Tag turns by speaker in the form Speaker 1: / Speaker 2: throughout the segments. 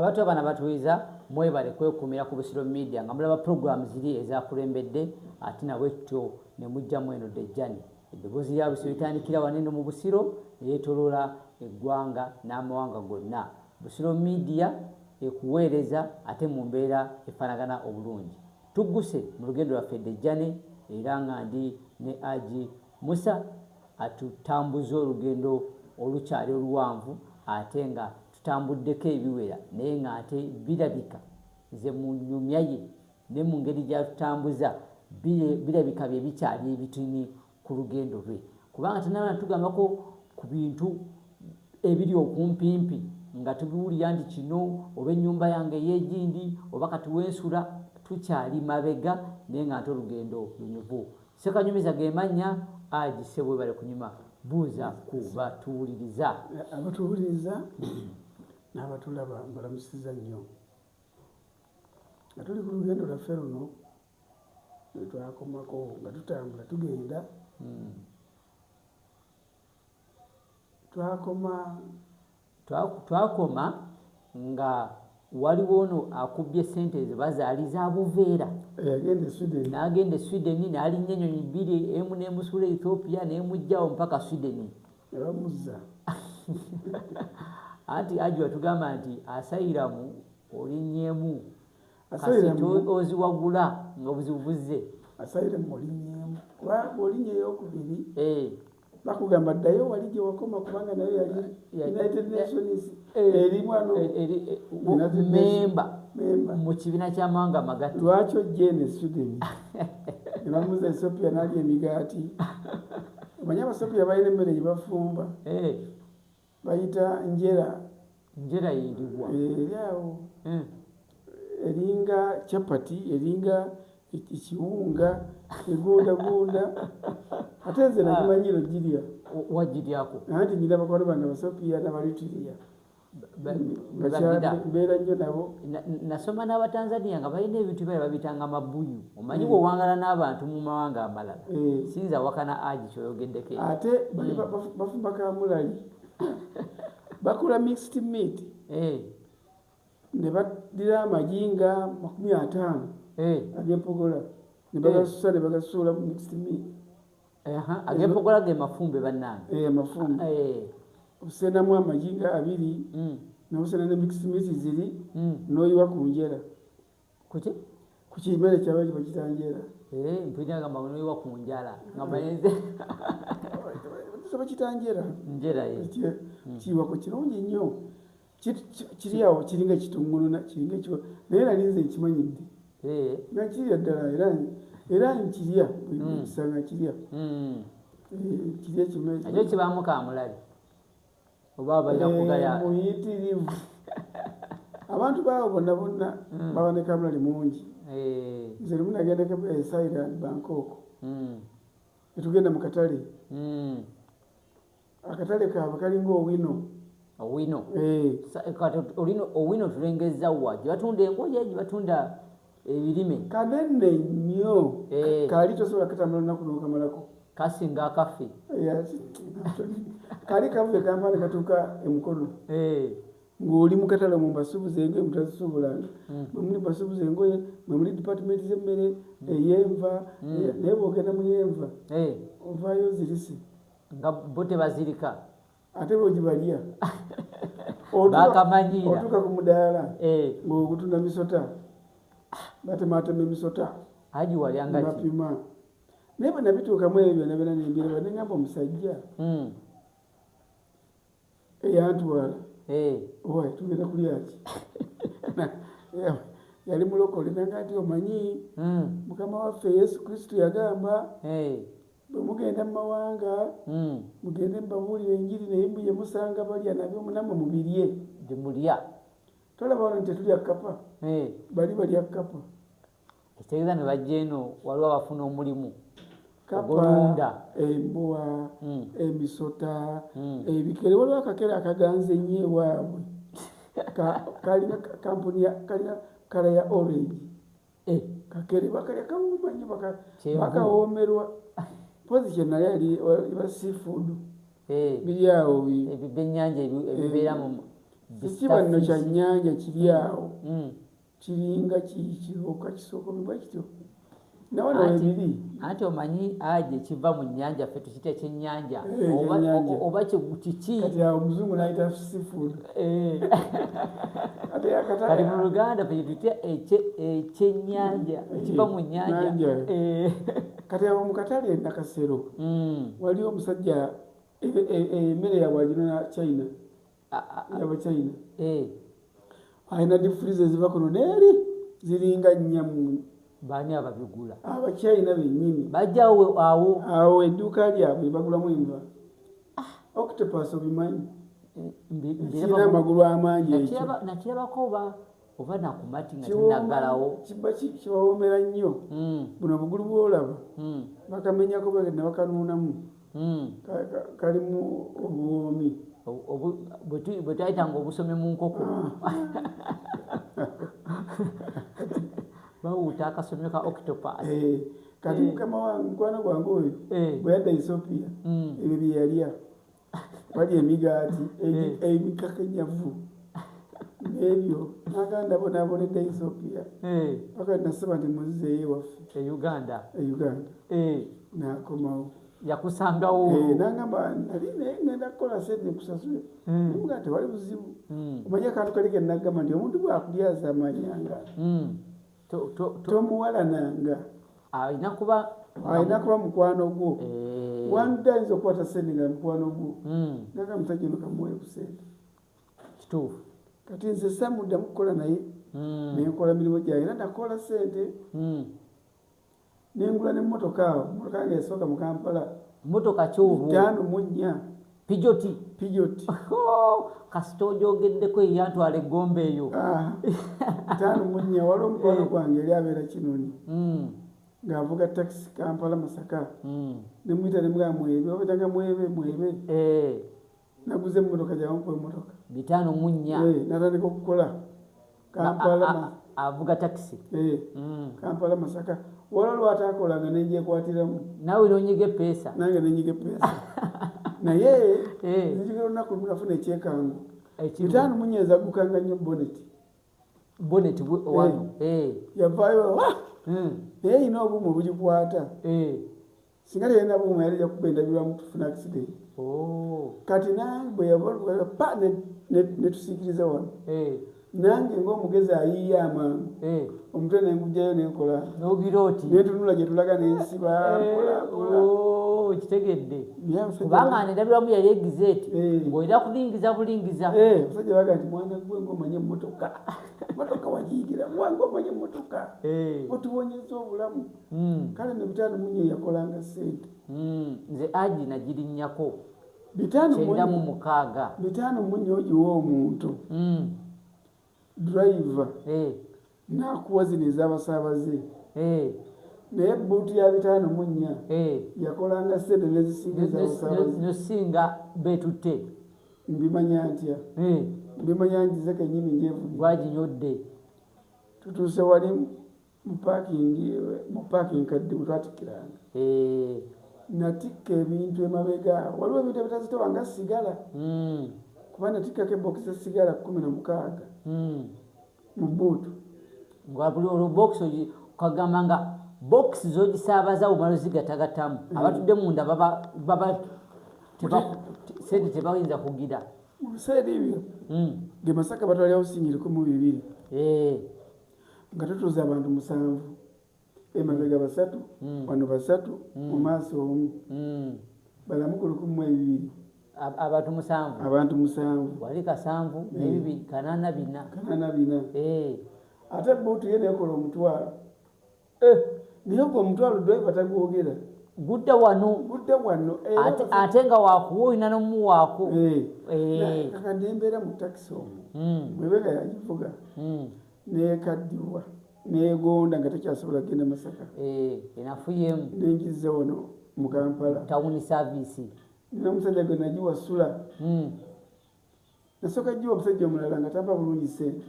Speaker 1: Abantu abana batuwiza mwebale kwekumira ku Busiro Media nga mulaba program ziri ezakulembedde ate nawe tutyo ne mujjamu eno Dejjani eddoboozi lya Busiro litandikira wanene mu Busiro yeetoloola eggwanga n'amawanga gonna. Busiro Media ekuweereza ate mu mbeera efaanagana obulungi. Tugguse mu lugendo lwaffe Dejjani era nga ndi ne Haji Musa atutambuza olugendo olukyali oluwanvu ate nga tutambuddeko ebiwera naye nga ate birabika nze mu nnyumya ye ne mu ngeri gyatutambuza birabika bye bikyali ebitini ku lugendo lwe kubanga tenaba tugambako ku bintu ebiri okumpimpi nga tubiwulira nti kino oba ennyumba yange ey'egindi oba kati wensula tukyali mabega naye nga ate olugendo lunyuvu. Ssekanyumiza ge mannya Haji Ssebwe bale kunyuma buuza ku batuwuliriza.
Speaker 2: Abatuwuliriza n'abatulaba mbalamusiza nnyo nga tuli ku lugendo lwaffe luno lwetwakomako nga tutambula tugenda
Speaker 1: twakoma nga waliwo ono akubbye sente ze bazaaliza Buveera n'agenda e Sweden n'alinnya ennyonyi bbiri emu n'emusuula Ethiopia n'emugjawo mpaka Sweden
Speaker 2: nebamuzza
Speaker 1: anti Haji watugamba nti asayiramu olinnyeemu kasita oziwagula nga buzibu buzze
Speaker 2: asayiramu olinnyeemu kuba bw'olinnye ey'okubiri bakugamba ddayo wali gye wakoma kubanga nayo yali United Nations erimu ano
Speaker 1: memba mu kibiina ky'amawanga amagatte.
Speaker 2: Lwaki ojja eno e Sweden ne bamuzza Ethiopia n'alya emigaati. Omanyi Abasopiya balina emmere gye bafumba bayita njera
Speaker 1: yiribwa
Speaker 2: eri awo eringa chapati eringa ekiwunga egundagunda ate nze nakimanyiro girya
Speaker 1: wagiryako
Speaker 2: anti nyina bakwano bange Abasopiya n'Abalitiriya mbeera nnyo nabo.
Speaker 1: Nasoma n'Abatanzania nga balina ebintu bye babitanga mabuyu. Omanyi bw'owangala n'abantu mu mawanga amalala sinza wakana Haji kyoyogeddeko
Speaker 2: ate bafumba kamulali bakola mixed meat ne baddira amagi nga 50 ag'empogola ne bagasusa ne bagasuula mu mixed meat.
Speaker 1: Ag'empogola ge mafumbe bannange
Speaker 2: amafumbe obusenamu amagi nga 2 n'obusena ne mixed meat ziri n'oyiwa ku njera ku kimere kyabali bakitanjera
Speaker 1: mpulira agamba n'oyiwa ku njala nga mayenze
Speaker 2: bakitanjera
Speaker 1: njera
Speaker 2: kiwako kirungi nnyo kiri awo kiringa kitungulu kiringa ekyo naye nali nze nkimanyidde nga kirya ddala era nkirya kisanga kirya kimere
Speaker 1: ekyo kibaamu kamulali oba abayakugaya
Speaker 2: muyitirivu abantu baawo bonna baba ne kamulali mungi. Nze lumu nagenda Thailand Bangkok netugenda mu katale akatale kaabwe kalinga owino tulengeza wa gye batunda engoye gye batunda ebirime kanene nnyo kaali tosobola katambula olunaku n'okamalako
Speaker 1: kasinga akaffe
Speaker 2: kaali kavuye kampaane katuuka emukono ng'oli mu katale mu mbasuubuza engoye mutazisuubulanga mwemuli basuubuza engoye mwemuli department z'emmere ey'enva naye bw'ogenda mu y'enva ovaayo zirisi
Speaker 1: nga bo tebazirika
Speaker 2: ate bw'ogibalya
Speaker 1: bakamanyira
Speaker 2: otuuka ku mudaala ng'ogutunda misota batematema emisota
Speaker 1: Haji walyanga
Speaker 2: bapima naye bwe nabituukamu ebyo nabeera nembireba ne ngamba omusajja eyantwala owaye tugenda kulyaki yali mulokole nanga nti omanyi mukama waffe Yesu Kristo yagamba bwe mugenda mu mawanga mugende mubabuulire enjiri naye mbuye musanga balya nabyo munamwe mubirye
Speaker 1: gyemulya
Speaker 2: tolaba wano tetulya kapa bali balya kapa
Speaker 1: ekitegeeza ne bajja eno waliwo abafuna omulimu
Speaker 2: kapa embuwa emisota ebikere waliwo akakere akaganza ennyo ewaabwe kalina kampuni kalina kala ya orange kakere bakalya kawuma nnyo bakawoomerwa pozi kyenali ali ba seafood biri awo
Speaker 1: ebyennyanja ebibeera mu
Speaker 2: ekiba nno kya nnyanja kiri awo kiringa kikiroka kisookomebwa kityo nawe nawebiri
Speaker 1: anti omanyi aje kiva mu nnyanja ffe tukita ekyennyanja oba kiki
Speaker 2: kati awo omuzungu nayita seafood
Speaker 1: kati mu Luganda ffe tutya ekyennyanja kiva mu nnyanja
Speaker 2: kati awo mu katale Nakasero waliwo omusajja emmere yabwe agirona China China ayina deep freeze eziva kuno neeri ziringa nnyamu
Speaker 1: baani ababigula
Speaker 2: Abachina bennyini
Speaker 1: bajjawo
Speaker 2: awo edduuka lyabwe bagulamu enva octopus obimanyi kirina amagulu amangi ekyo
Speaker 1: nakirabako oba nakumati nga tinagalawo
Speaker 2: kibawoomera nnyo buno obugulu bwolaba bakamenyako bagenda bakanuunamu kalimu obuwoomi
Speaker 1: bwe twayitanga obusome mu nkoko bawuuta akasomyo ka octopus
Speaker 2: kati mukama wange mukwano gwange oyo bwe yadda Ethiopia ebyo bye yalya wali emigaati emikakanyavu n'ebyo naganda bonabonedde Ethiopia paka nasaba nti muzizeeyo ewaffe
Speaker 1: Uganda
Speaker 2: nakomawo
Speaker 1: yakusangawo
Speaker 2: nangamba nali ngenda kukola sente kusasule namuga tewali buzibu omanye akantu kali ke nagamba nti omuntu bwakulyaza amanyanga tomuwala nanga
Speaker 1: alina kuba
Speaker 2: mukwano gwo wanda ayinza okukwata sente nga mukwano gwo naga musajja ono kamuwe ku sente
Speaker 1: kituufu
Speaker 2: kati nze samuddamu kukola naye nenkola mirimu gyange era nakola sente nengula n'emmotoka awo emmotoka yange yasooka mu Kampala
Speaker 1: mmotoka kyolwo
Speaker 2: 5 Pijoti
Speaker 1: kasita ogyogeddeko eyantwala eggomba eyo
Speaker 2: 5 waliwo omukwano gwange yali abeera Kinoni ng'avuga taxi Kampala Masaka nemuyita nemugamba mwebe obetanga mwebe naguze emmotoka gyamukuba emmotoka
Speaker 1: 5
Speaker 2: natandika okukola Kampala
Speaker 1: avuga taxi
Speaker 2: Kampala Masaka wala lwataakolanga nenjekwatiramu
Speaker 1: nawe nonyiga epeesa
Speaker 2: nange nenyiga epeesa naye nzijira olunaku lumu nafuna ekyekangu 5 ezagukanga nnyo boneti
Speaker 1: wano
Speaker 2: yavaayo naye yina obuumu obugikwata singa teyalina buumu yali jakuba endabirwamu tufuna accident kati nange bwe yava pa netusiikiriza wano nange ng'omugezi ayiiya amangu omutwe nengujjayo nenkola netunula gye tulaga nensiba
Speaker 1: kitegedde kubanga ndabiramu yali egizeti ng'oyina kulingiza bulingiza
Speaker 2: omusajja baga nti mwana gwe ng'omanye emmotoka wagiyigira wange omanye emmotoka otuwonyeza obulamu kale ne 5 yakolanga sente
Speaker 1: nze aji nagirinnyako
Speaker 2: 9 ogiwa omuntu driver nakuwa zino ez'abasaabaze naye buutu ya 5 yakolanga sente nezisinga
Speaker 1: nosinga betutte
Speaker 2: mbimanya ntya mbimanya ntize kenyini njevuga
Speaker 1: gwaginyodde
Speaker 2: tutuuse wali mu parking kadde bwetwatikkiranga natikka ebintu emabega waliwo ebintu ebitazitewanga sigala kuba natikkako ebokisi esigala 16 mu buutu
Speaker 1: nga buli olwo bokisi okagamba nga bokisi zogisaabaza omala ozigatagatamu abatudde munda sente tebayinza kugira
Speaker 2: mu biseera ebyo ge Masaka batwalyawo singiri 12 nga tutuuza abantu 7 emabega 3 wano 3 mu maaso 1 balamu ku 12
Speaker 1: abantu
Speaker 2: 7
Speaker 1: wali 7 n'ebibiri 84
Speaker 2: ate buutu ye nekola omutwalo naye gwe omutwalo driver tagwogera
Speaker 1: gudde wano ate nga wakuwa olina n'omuwaako
Speaker 2: kakandi embeera mu takisi omwo mwebega yagivuga nekaddiwa negonda nga tekyasobola kugenda Masaka
Speaker 1: enafuyemu
Speaker 2: nenjiza wano mu Kampala
Speaker 1: tawuni service
Speaker 2: nina omusajja gwe nagiwasula nasooka giwa omusajja omulala nga tampa bulungi sente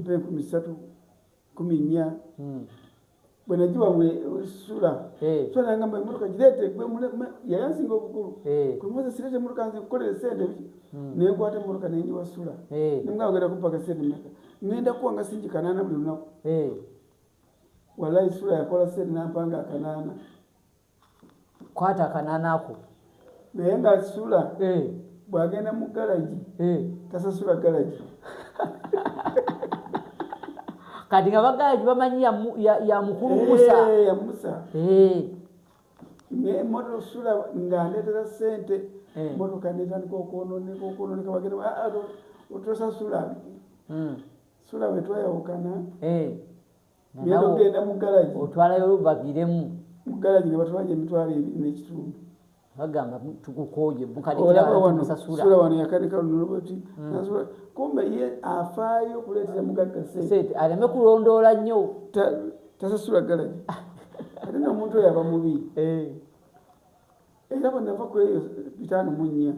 Speaker 2: mpe 13 14 bwe nagiwa sula so nangamba emmotoka girete gwe yayansinga obukulu kwe mwoze sirete emmotoka nze kukolera sente nenkwata emmotoka nenjiwa sula nemugamba genda kumpaka sente meka ngenda kuwanga singi 8 buli lunaku wallahi sula yakola sente nampanga 8
Speaker 1: kwata 8 ako
Speaker 2: naye nga sula bwagenda mu galagi tasasula galagi
Speaker 1: kati nga bagalaji bamanyi ya mukulu Musa
Speaker 2: Musa moto sula nga ndetera sente motoka netandika okwononeka bagenda otosasula sula wetwayawukana genda mu galagi
Speaker 1: otwalayo bagiremu
Speaker 2: mu galagi ne batwalaje emitwalo 2.5
Speaker 1: bagamba tukukoje
Speaker 2: sula wano yakanika lunoboti nasula kumbe ye afaayo kuleetera mugagga sente
Speaker 1: aleme kulondoola nnyo
Speaker 2: tasasula galagi ate n'omuntu oyo aba mubi era bwe nava ku eyo 5.4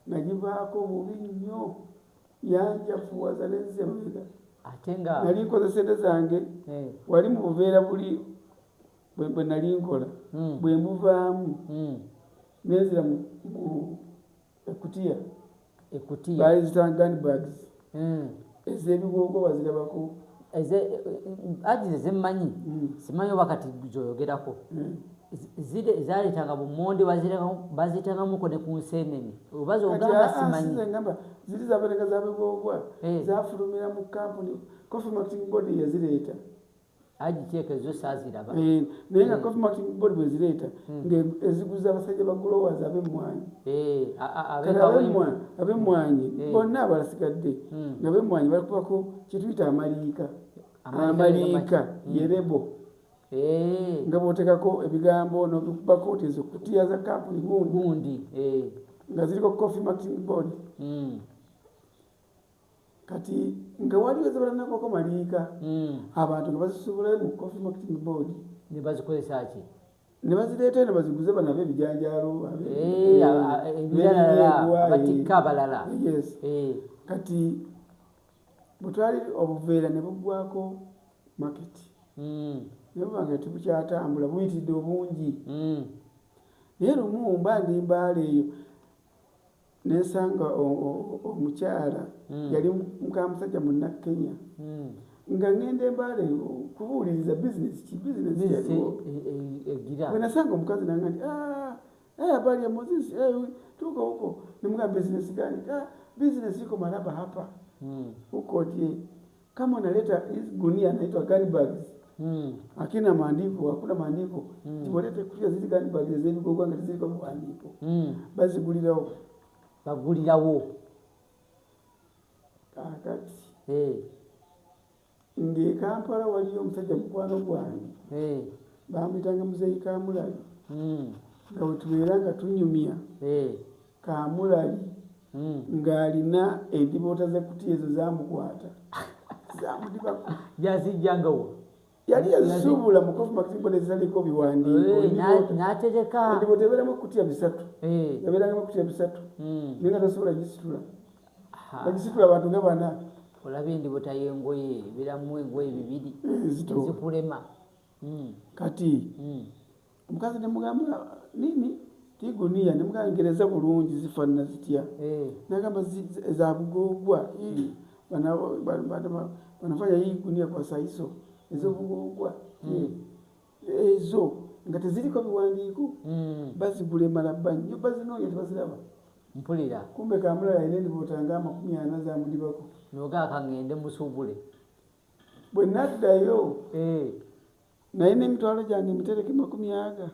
Speaker 2: nagivaako bubi nnyo yanjafuwaza nenze mabega
Speaker 1: ate nga
Speaker 2: nali nkoze sente zange wali mu buveera buli bwe nali nkola bwe mbuvaamu nenzira mu ekutiya baayizita gun bags ez'ebigogo bazirabako
Speaker 1: agize zemmanyi simanyi oba kati zoyogerako zaleetanga bumonde baziteekamuko ne ku nseenene oba zogamba simanyi
Speaker 2: ngamba ziri zabatenga zabigogwa zafulumira mu kampuni Coffee Marketing Board yazireeta
Speaker 1: agiteeka ezo saaziraba
Speaker 2: naye nga Coffee Marketing Board bwe zireeta ng'eziguza abasajja ba growers ab'emmwanyi ab'emmwanyi bonna abalasigadde nga b'emmwanyi bakubako kyetuyita amaliika yerebo nga bw'oteekako ebigambo n'obikubako ti ezo kutiya za kampuni gundi nga ziriko Coffee Marketing Board kati nga waliwo ezabalanakoko maliika abantu nga bazisubulayo mu Coffee Marketing Board
Speaker 1: ne bazikozesa ki
Speaker 2: ne bazireeta ne baziguze banabe ebijanjaalo
Speaker 1: abatikka abalala
Speaker 2: kati bwetwali obuveera ne buggwako maketi naye bubanga tebukyatambula buyitidde obungi naye lumu mba ndi mbaala eyo nensanga omukyala yali mukamusajja munnakenya nga ngenda embaala eyo kubuuliriza bizinesi bwe nasanga omukazi nanga nti habari ya Moses tuko huko nimugamba bizinesi gani bizinesi iko maraba hapa huko tie kama unaleta gunia inaitwa gun bags hakina maandiko hakuna maandiko tibolete kuja zili gun bags zeni gogo ngati zili kwa maandiko bazigulirawo
Speaker 1: bagulirawo
Speaker 2: kakati nge Kampala waliyo omusajja mukwano gwange bamuyitanga Muzeeyi Kamulali nga wetubeera nga tunyumya Kamulali ng'alina endiboota z'ekutiya ezo zamukwata zamudibako
Speaker 1: yazijjangawo
Speaker 2: yali yazisuubula mu Coffee Marketing Board ezitaliko biwandiiko
Speaker 1: n'atereka
Speaker 2: endiboota ebeeramu ekutiya 3 yabeerangamu ekutiya 3 naye nga tasobola gisitula bagisitula abantu nga 4
Speaker 1: olaba endiboota y'engoye ebeeramu engoye 2 zikulema
Speaker 2: kati omukazi nemugamba nini tiguniya nemugangereza bulungi zifaanana zitya nagamba ezabugogwa banafanya hii gunia kwa saiso ezobugogwa ezo nga teziriko biwandiiko bazigula emalabba nnyo bazinoonya tebaziraba
Speaker 1: mpulira
Speaker 2: kumbe Kamulali alina endiboota nga 40 zamudibako
Speaker 1: nogaaka ngende musuubule
Speaker 2: bwe naddayo naye n'emitwalo gyange mitereke 40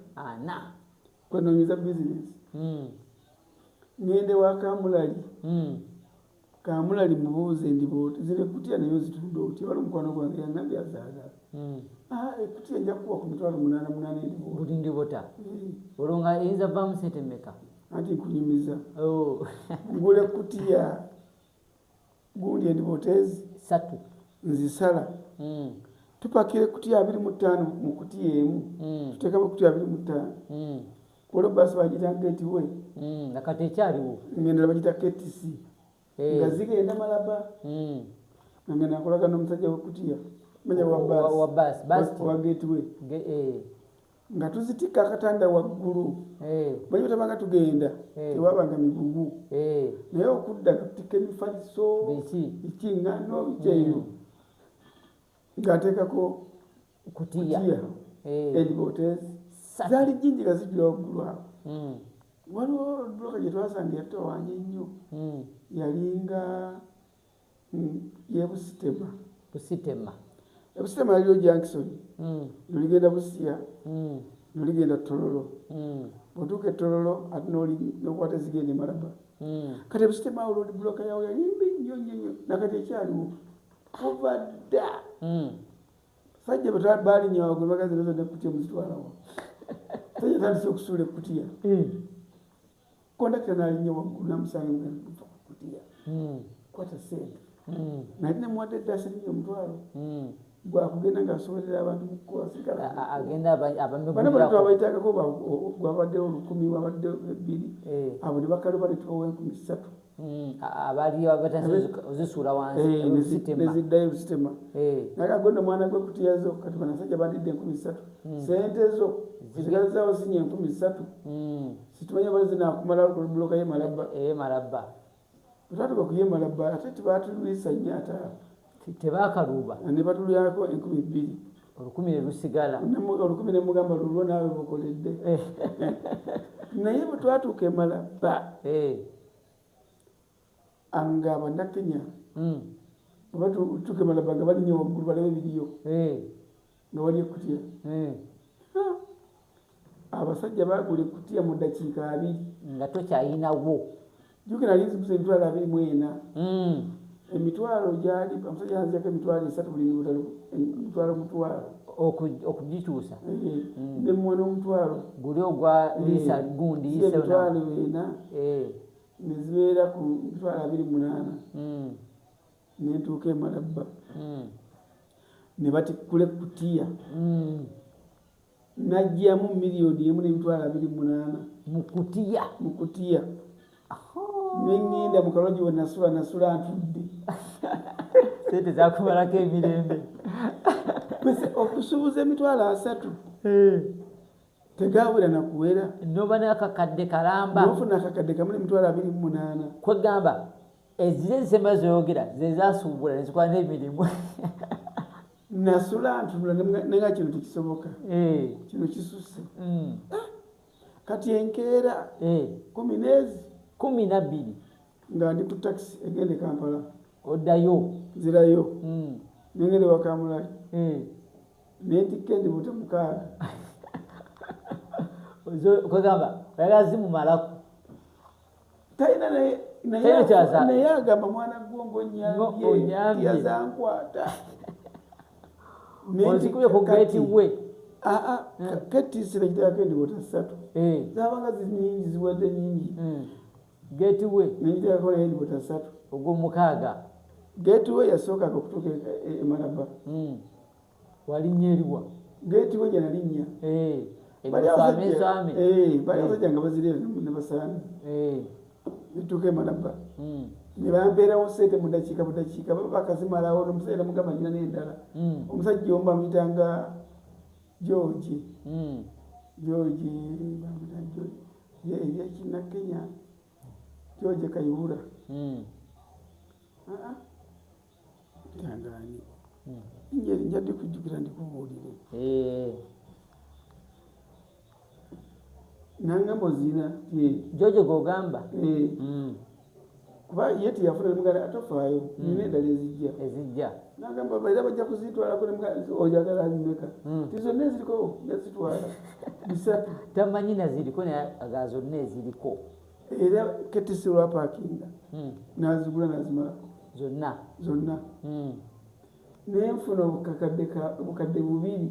Speaker 2: kwenoonyeza bizinesi ngende wa Kamulali Kamulali mubuuze endiboota ziri ekutiya nayo zitunda otya wali omukwano gwange yangambye azaagala ekutiya nja kuwa ku mitwalo 88 endiboota
Speaker 1: buli ndiboota olwo nga eyinza vaamu sente mmeka
Speaker 2: anti nkunyumiza ngula ekutiya gundi endiboota ezi
Speaker 1: 3
Speaker 2: nzisala tupakira ekutiya 25 mu kutiya emu tuteekamu ekutiya 25 olwo basi bagitanga etiwe
Speaker 1: nakati ekyaliwo
Speaker 2: ngenda bagita KTC nga zigenda malaba nga nakolaga n'omusajja w'ekutiya manya
Speaker 1: wa bus
Speaker 2: wa gateway nga tuzitika akatanda waggulu bwe tutabanga tugenda tewabanga migugu naye okudda tutika emifaliso ekingano bikyeyo ng'ateekako kutiya edibotezi zaali jinji nga zijula waggulu awo waliwo buloka gye twasanga yatawanya ennyo yalinga Busitema yaliyo Jackson noligenda Busia noligenda Tororo bwotuuka Tororo ate nokwata ezigenda Malaba kati Busitema awo road block yawo yali mbi nnyo nakati ekyaliwo obadda sajja baalinya waggulu bagazi nazo nekutiya muzitwalawo sajja tandise okusuula ekutiya kondakita n'alinnya waggulu namusanga kutiya kwata sente naye nemuwadde eddasi linya omutwalo gwakugenda ng'asobolera abantu mukuwasikalababayitagako gwabaddewo 10 wabaddewo 2 abo ne bakaluba netubawa 3,000
Speaker 1: abaliyo batazisuula wansi
Speaker 2: neziddayo Busitema naye agonda mwana gwe kutiyazo kati banasajja bandidde 3,000 sente zo zigazaawo sinya 3,000 situmanya bali zinakumala buloka ye Malaba tutatuka kuye Malaba ate tebatulwisa nnyo ate
Speaker 1: tebakaluba
Speaker 2: ne batulyako 2,000
Speaker 1: olukumi ne lusigala
Speaker 2: olukumi ne mugamba lulwo naawe bukoledde naye bwe twatuuka e Malaba nga Abannakenya oba tutuuka e Malaba nga balinnya waggulu balabe biriyo nga wali ekutiya abasajja bagula ekutiya mu ddakiika 2
Speaker 1: nga tokyayinawo
Speaker 2: jukira linzibuza emitwalo 24 emitwalo gyali omusajja yanziyako emitwalo 3 buli mutwalo
Speaker 1: okugikyusa
Speaker 2: ne mwana omutwalo
Speaker 1: guli ogwa liisa gundi
Speaker 2: emitwalo 4 nezibeera ku mitwalo 28 nentuuka e Malaba ne batikkula ekutiya najjamu miliyoni 1.28 mukutiya nengenda mukaloji we nasula ntudde
Speaker 1: sente zakumalako emirembe
Speaker 2: okusubuza emitwalo 3 tegabula nakuwera
Speaker 1: noba nakakadde kalamba
Speaker 2: nofuna akakadde kamu emitwalo 28
Speaker 1: kwegamba ezire ensema zoyogera zezasuubula nezikola n'emirimu
Speaker 2: nasula ntudula nenga kino tekisoboka kino kisuse kati enkeera
Speaker 1: 12
Speaker 2: nga ndi ku taxi egende Kampala
Speaker 1: oddayo
Speaker 2: zirayo nengende wakamulali nentikka endibuute 6
Speaker 1: kwegamba oyagala zimumalaku
Speaker 2: talina naye agamba mwana gwongo nyambye yazankwata
Speaker 1: ozikubye ku geeti we
Speaker 2: ketisira kitako endibuute 3 zabanga zinyingi ziwadde nyingi
Speaker 1: geeti we
Speaker 2: nengitekako naye endibuute 3
Speaker 1: ogw'omukaaga
Speaker 2: geeti we yasookaka okutuuka e Malaba
Speaker 1: walinnya eriwa
Speaker 2: geeti we gye nalinnya bali abasajja nga bazireera ne basaana nituuka e Malaba ne bampeerawo sente mu ddakiika bakazimalawo nomusajja namugamba nyina n'endala omusajja omu bamuyitanga George ebyekinakenya George Kayihura tangani njadde kujjukira ndikubuulire nangamba ozina
Speaker 1: George gogamba
Speaker 2: kuba ye teyafuna nemugala atofaayo nina endala ezijja nagamba baira bajja kuzitwalako ojagala azimeka tizonna eziriko yazitwala 3
Speaker 1: tamanyi naziriko naye aga zonna eziriko
Speaker 2: era ketisi lwa parkinga nazigula nazimalako zonna nenfuna obukadde 2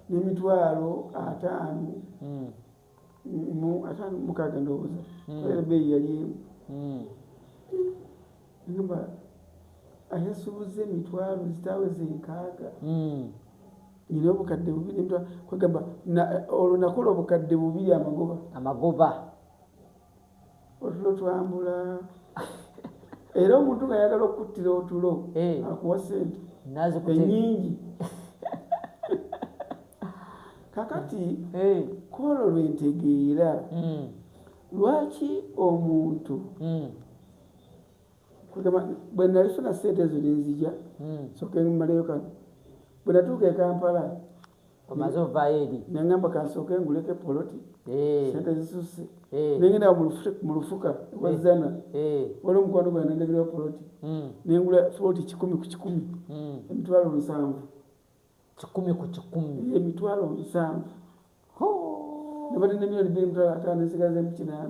Speaker 2: n'emitwalo 5 mukaaga ndowooza era beeyi yali emu ngamba ayasuubuza emitwalo zitaweza 6 nyina obukadde 2 kwegamba olwo nakola obukadde 2 amagoba otulo twambula era omuntu nga ayagala okuttira otulo akuwa ssente ennyingi. Kakati kwolwo lwentegeera lwaki omuntu bwe nalifuna ssente ezo nenzija soke mmaleyo kano bwe natuuka e Kampala
Speaker 1: omaze ovaayo eri
Speaker 2: neŋŋamba kansooke nguleko poloti ssente zisusse nengenda mu lufuka wazana waliwo omukwano gwange nendagirawo poloti nengula poloti 10 ku 10 emitwalo 7
Speaker 1: 10 ku 10
Speaker 2: emitwalo 7 nabadde ne milioni 2.5 nesigaze mu 8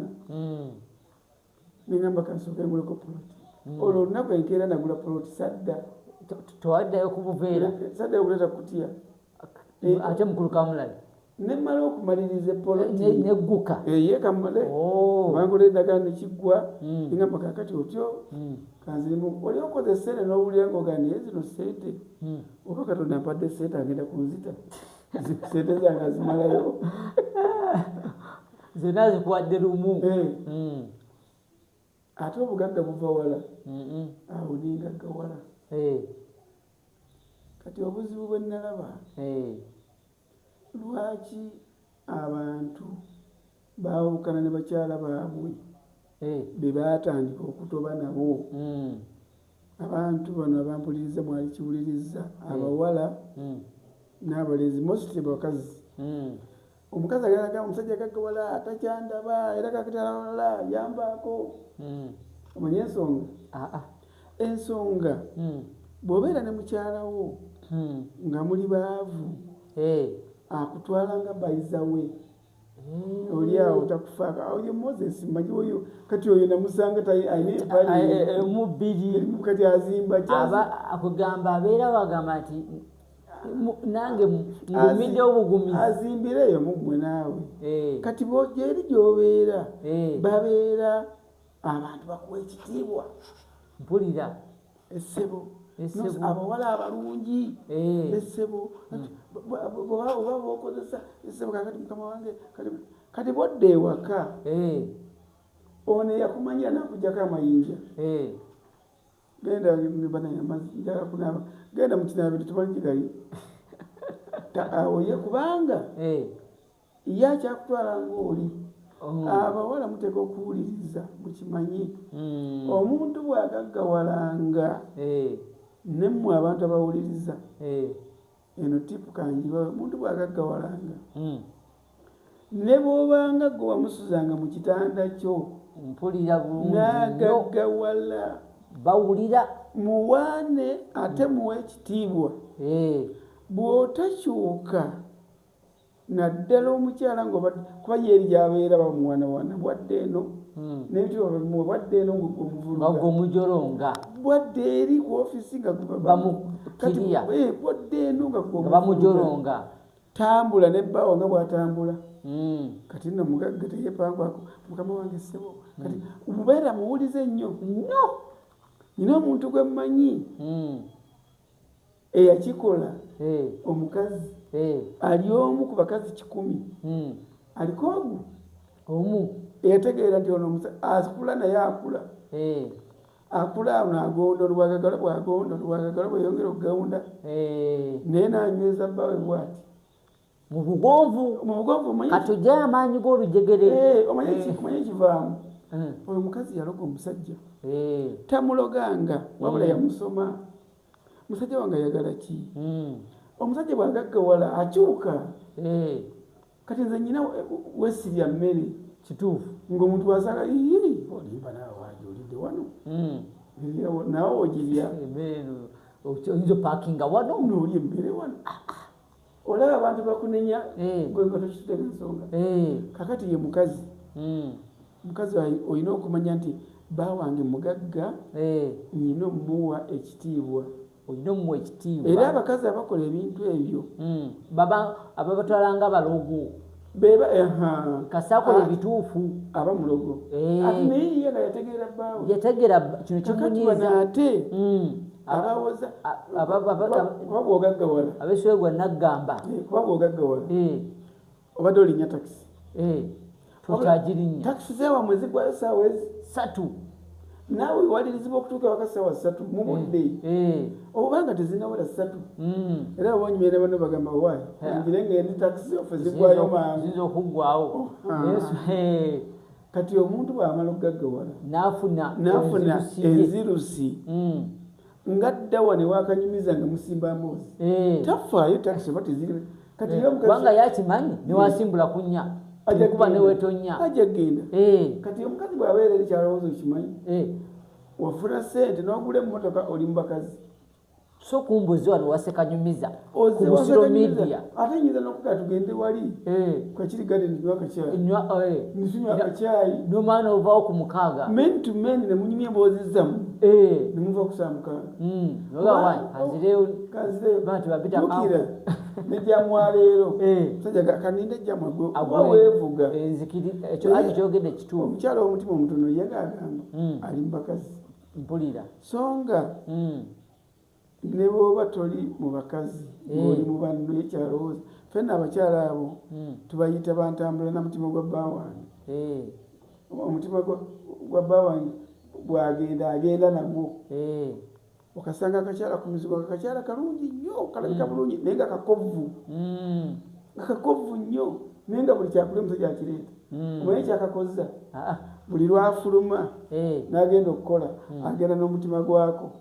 Speaker 2: neŋŋamba kansooke nguleko poloti olwo olunaku enkeera nagula poloti sadda
Speaker 1: towaddayo ku buveera
Speaker 2: sadda yokuleta kutya
Speaker 1: ate mukulu kamulali
Speaker 2: nemala okumaliriza poloti
Speaker 1: negguka
Speaker 2: ye kamale bangula eddagala nekiggwa neŋŋamba kakati otyo kanzirimu oli okoze essente n'owulira ng'oganiye zino ssente oba Katonda mpadde ssente agenda kunzita ssente zange azimalayo
Speaker 1: zonna zikuwadde lumu
Speaker 2: ate obugagga buva wala awo ningaggawala kati obuzibu bwe nalaba lwaki abantu baawukana ne bakyala baabwe be baatandika okutoba nabo abantu bano abampuliriza mwali kiwuliriza abawala n'abalenzi mostly bakazi omukazi agenda omusajja agaggawala atakyandaba era kakitalawala yambaako omanye ensonga bw'obeera ne mukyalawo nga muli baavu akutwala nga bayiza we oli awo takufaako oyo Moses mmanyi oyo kati oyo namusanga ayinaemu kati azimba
Speaker 1: akugamba abeera wagamba nti nange ngumidde obugumi
Speaker 2: azimbireyo mugwe naawe kati bojja eri gy'obeera babeera abantu bakuwa ekitiibwa
Speaker 1: mpulira
Speaker 2: essebo abawala abalungi essebo oba bokozesa essebo kakati mukama wange kati bodda ewaka ono yakumanyira nakujjako amayinja genda njagala kunaaba genda mukinaabiro tubali kigali awo ye kubanga ye akyakutwala ng'oli abawala muteeka okuwuliriza mukimanyi omuntu bw'agaggawalanga nemmwe abantu abawuliriza eno tipu kanjibawe omuntu bw'agaggawalanga ne bw'obanga gwe wamusuzanga mu kitanda kyo
Speaker 1: mpulira bulungi
Speaker 2: n'agaggawala
Speaker 1: bawulira
Speaker 2: muwaane ate muwe ekitiibwa bw'otakyuka naddala omukyala kuba yeeri gyabeera bamuwanawana bwadde eno n'ebitiibwa babimuwa bwadde eno
Speaker 1: ngomujolonga
Speaker 2: bwadde eri ku ofiisi nga
Speaker 1: bamukiriya
Speaker 2: bwadde eno nga
Speaker 1: bamujolonga
Speaker 2: tambula nebbaawo nga bw'atambula kati nno mugagga teyepangwako mukama wange ssebo kati mubeera muwulize nnyo nina omuntu gwe mmanyi eyakikola omukazi ali omu ku bakazi 10 aliko omu eyategeera nti ono akula naye akula ono agonda olwagagala bwagonda olwagagala bweyongera okugawunda naye nanyweza bbawe bwati
Speaker 1: mu bugonvu katujja amaanyi g'olujegere
Speaker 2: omanye kivaamu oyo omukazi yaloga omusajja tamuloganga wabula yamusoma musajja wange ayagala ki omusajja bw'agaggawala akyuka kati nze nyina wesirya mmere
Speaker 1: kituufu
Speaker 2: ng'omuntu wasanga olimba naawe waje olidde wano nawe ogirya
Speaker 1: oyinza opakinga wano
Speaker 2: noolya emmere wano olaba abantu bakunenya gwe nga tokitutega ensonga kakati ye mukazi mukazi olina okumanya nti bawange mugagga nyina omuwa ekitiibwa era abakazi abakola ebintu ebyo
Speaker 1: ababatwalanga balogo
Speaker 2: kasakola
Speaker 1: ebituufu
Speaker 2: abamulogo ati naye ye nga yategeera bbaawe
Speaker 1: yategeera kino kimunyiiza
Speaker 2: ate abawoza kuba bw'ogaggawala
Speaker 1: abeswegwa naggamba
Speaker 2: kuba bw'ogaggawala obadde olinya takisi
Speaker 1: tokyagirinya
Speaker 2: takisi zewamwe zigwayo saawa ezi
Speaker 1: 3
Speaker 2: naawe walirizibwa okutuuka waka ssaawa 3 mu budde obanga tezinawera 3 era abonyumira bano bagamba waayi ngire ng'endi takisi ofe zigwayo mangu
Speaker 1: ziyinza okuggwawo
Speaker 2: kati omuntu bw'amala okugaggawala
Speaker 1: n'afuna
Speaker 2: enzirusi ngaddawa ne wakanyumiza nga musimba mboozi tafaayo takisi oba teziri kati
Speaker 1: kubanga yakimanyi newasimbula kunnya kuba newetonya
Speaker 2: ajja genda kati omukazi bw'abeera eri kyalowooza okimanyi wafuna ssente n'ogula emmotoka oli mu bakazi
Speaker 1: so kumbuzi wano wasekanyumiza ku Busiro Media
Speaker 2: ate nyinza n'okugaa tugende wali kwekiri garden nywa akacyayi
Speaker 1: nomwana ovaawo ku 6
Speaker 2: men to men ne munyumya emboozi zammwe ne muva ku saa
Speaker 1: 6
Speaker 2: nejamwaleero musajja kaninde ejjamwe oba weevuga
Speaker 1: ekyo ali kyogedde kituufu
Speaker 2: omukyala w'omutima omutono yagagamba ali mu bakazi
Speaker 1: mpulira
Speaker 2: songa ne bw'oba toli mu bakazi ng'oli mu banno yekyalowooza ffenna abakyala abo tubayita bantambula na mutima gwa bba wange omutima gwa bba wange bw'agenda agenda nagwo okasanga akakyala ku mizigo akakyala kalungi nnyo kalabika bulungi naye nga kakovvu nnyo naye nga buli kyakula omusajja akireeta omanyi kyakakozza buli lwafuluma n'agenda okukola agenda n'omutima gwako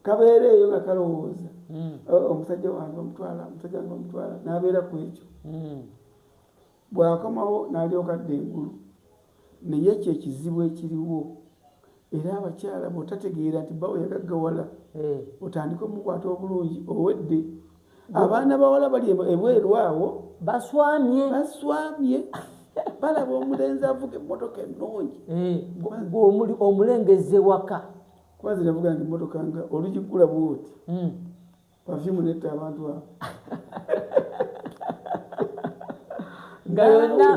Speaker 2: kabeera eyo nga kalowooza omusajja wange omutwala n'abeera ku ekyo bw'akomawo n'alyoka adda engulu naye ekyo ekizibu ekiriwo era abakyala bw'otategeera nti bawe yagaggawala otandika omukwata obulungi owedde abaana bawala bali ebweru awo baswamye balaba omulenzi avuga emmotoka ennungi
Speaker 1: omulengeze waka
Speaker 2: kuba ziravuga nga emmotoka nga olugigula bwoti pafyumu netta abantu abo
Speaker 1: nga yonna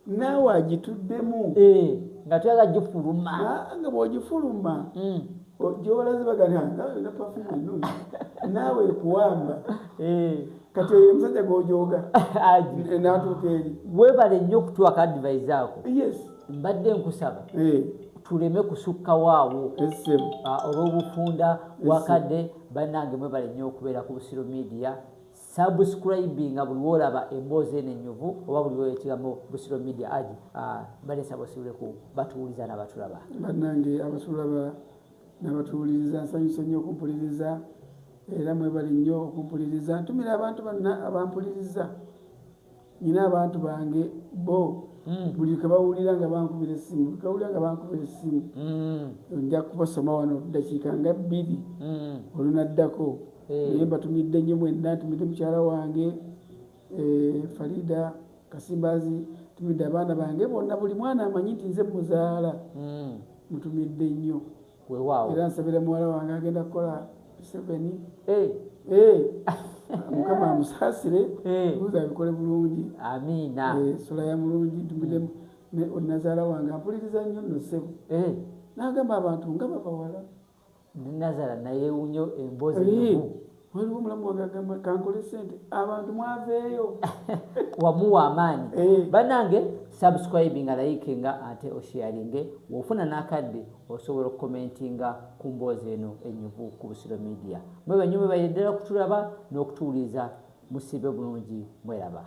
Speaker 2: naawe agituddemu
Speaker 1: nga tuyaga gifuluma
Speaker 2: nga bw'ogifuluma gyobalaze bagana pafyumu ennungi naawe ekuwamba kati oyo omusajja gw'ojooga n'atuuka eri
Speaker 1: weebale nnyo okutuwaka advice ako
Speaker 2: yes
Speaker 1: mbadde nkusaba tuleme kusukkawo olw'obufunda wakadde bannange mwebale nnyo okubeera ku Busiro Media subscribinga buli wolaba emboozi eno ennyuvu oba buli weekigambo Busiro Media aji balesa basibuleku batuwuliza n'abatulaba
Speaker 2: bannange abatulaba n'abatuwuliriza nsanyusa nnyo okumpuliriza era mwebale nnyo okumpuliriza ntumira abantu banna abampuliriza nyina abantu bange bo buli kebawulira nga bankubira essimu nja kubasoma wano ddakiika nga 2 olunaddako naye mbatumidde nnyo mwenna ntumidde mukyala wange Farida Kasimbazi tumidde abaana bange bonna buli mwana amanyi nti nze muzaala mutumidde nnyo era nsabira muwala wange agenda kukola 7 mukama amusaasire buuza abikole bulungi
Speaker 1: amiina
Speaker 2: solaya mulungi tumidde nazaala wange ampuliriza nnyo nno ssebo n'agamba abantu nga babawala
Speaker 1: nazaala naye unyo emboozi
Speaker 2: waliwo omulamu wange agamba kankole ssente abantu mwaveeyo
Speaker 1: wamuwa amaanyi bannange subscribinga layikinga ate osharinge wofuna n'akadde osobola okukomentinga ku mboozi eno ennyuvu ku Busiro Media mwebanyume bayeddera okutulaba n'okutuwuliza musibe bulungi mweraba